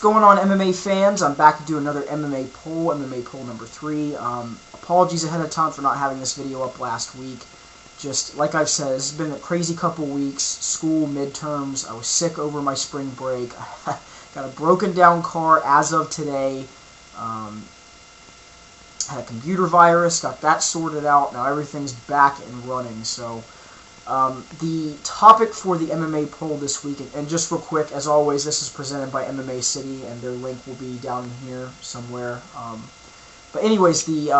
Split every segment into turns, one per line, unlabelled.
going on, MMA fans? I'm back to do another MMA poll, MMA poll number 3. Apologies ahead of time for not having this video up last week. Just like I've said, it's been a crazy couple weeks. School, midterms. I was sick over my spring break. Got a broken down car as of today. Had a computer virus. Got that sorted out. Now everything's back and running. So the topic for the MMA poll this week, and just real quick, as always, this is presented by MMA City, and their link will be down here somewhere. But anyways, the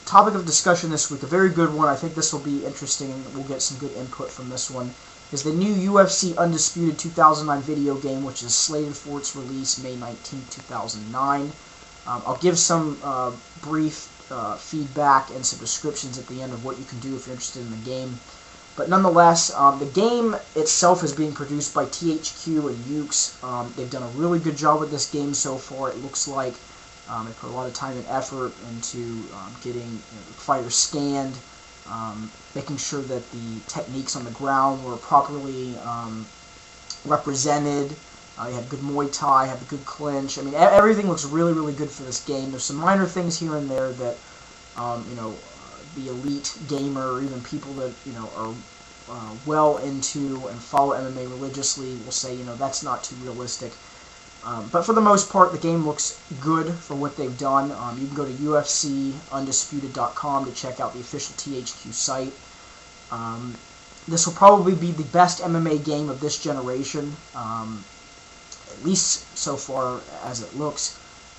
topic of discussion this week, a very good one. I think this will be interesting, and we'll get some good input from this one, is the new UFC Undisputed 2009 video game, which is slated for its release May 19, 2009. I'll give some brief feedback and some descriptions at the end of what you can do if you're interested in the game. But nonetheless, the game itself is being produced by THQ and Ukes. They've done a really good job with this game so far. It looks like they put a lot of time and effort into getting the fighters scanned, making sure that the techniques on the ground were properly represented. You have good Muay Thai, have a good clinch. I mean, everything looks really, really good for this game. There's some minor things here and there that, the elite gamer, or even people that, are well into and follow MMA religiously will say, that's not too realistic. But for the most part, the game looks good for what they've done. You can go to UFCundisputed.com to check out the official THQ site. This will probably be the best MMA game of this generation, at least so far as it looks.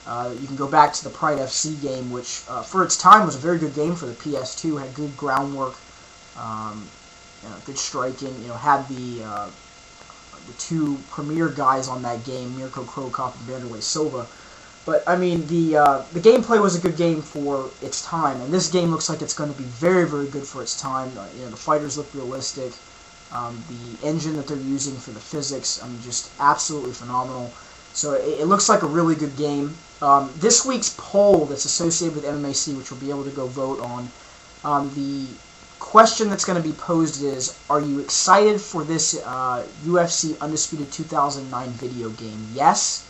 You can go back to the Pride FC game, which for its time was a very good game for the PS2. Had good groundwork, good striking. Had the two premier guys on that game, Mirko Krokop and Vanderlei Silva. But I mean, the gameplay was a good game for its time, and this game looks like it's going to be very, very good for its time. The fighters look realistic. The engine that they're using for the physics, just absolutely phenomenal. So it looks like a really good game. This week's poll that's associated with MMAC, which we'll be able to go vote on, the question that's going to be posed is, are you excited for this UFC Undisputed 2009 video game? Yes,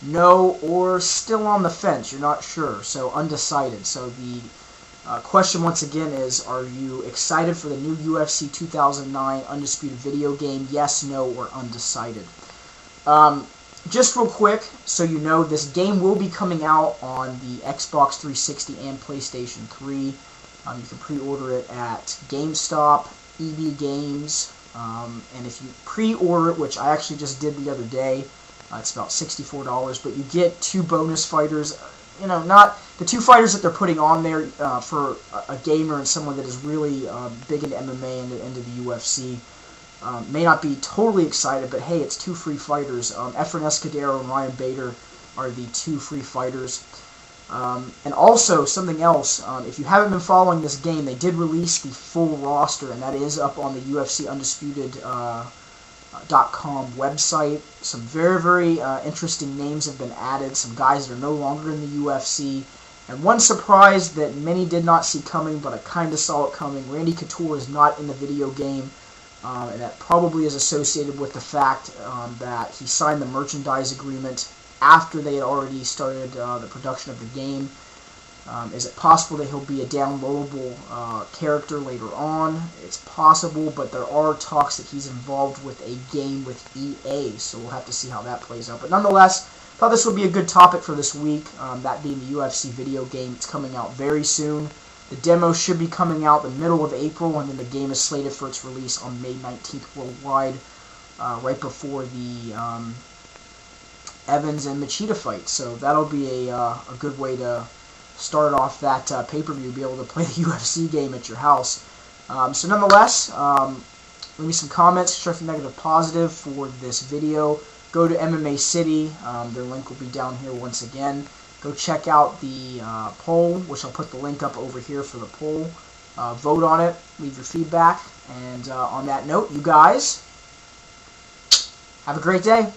no, or still on the fence, you're not sure, so undecided. So the question once again is, are you excited for the new UFC 2009 Undisputed video game? Yes, no, or undecided. Just real quick, so you know, this game will be coming out on the Xbox 360 and PlayStation 3. You can pre-order it at GameStop, EB Games, and if you pre-order it, which I actually just did the other day, it's about $64, but you get 2 bonus fighters. Not the 2 fighters that they're putting on there for a gamer and someone that is really big into MMA and into the UFC. May not be totally excited, but hey, it's 2 free fighters. Efren Escudero and Ryan Bader are the 2 free fighters. And also, something else, if you haven't been following this game, they did release the full roster, and that is up on the UFCundisputed.com website. Some very, very interesting names have been added, some guys that are no longer in the UFC. And one surprise that many did not see coming, but I kind of saw it coming, Randy Couture is not in the video game. And that probably is associated with the fact that he signed the merchandise agreement after they had already started the production of the game. Is it possible that he'll be a downloadable character later on? It's possible, but there are talks that he's involved with a game with EA, so we'll have to see how that plays out. But nonetheless, I thought this would be a good topic for this week, that being the UFC video game. It's coming out very soon. The demo should be coming out the middle of April, and then the game is slated for its release on May 19th worldwide, right before the Evans and Machida fight. So that'll be a good way to start off that pay-per-view, be able to play the UFC game at your house. So nonetheless, leave me some comments, constructive, negative, positive for this video. Go to MMA City. Their link will be down here once again. Go check out the poll, which I'll put the link up over here for the poll. Vote on it, leave your feedback, and on that note, you guys, have a great day.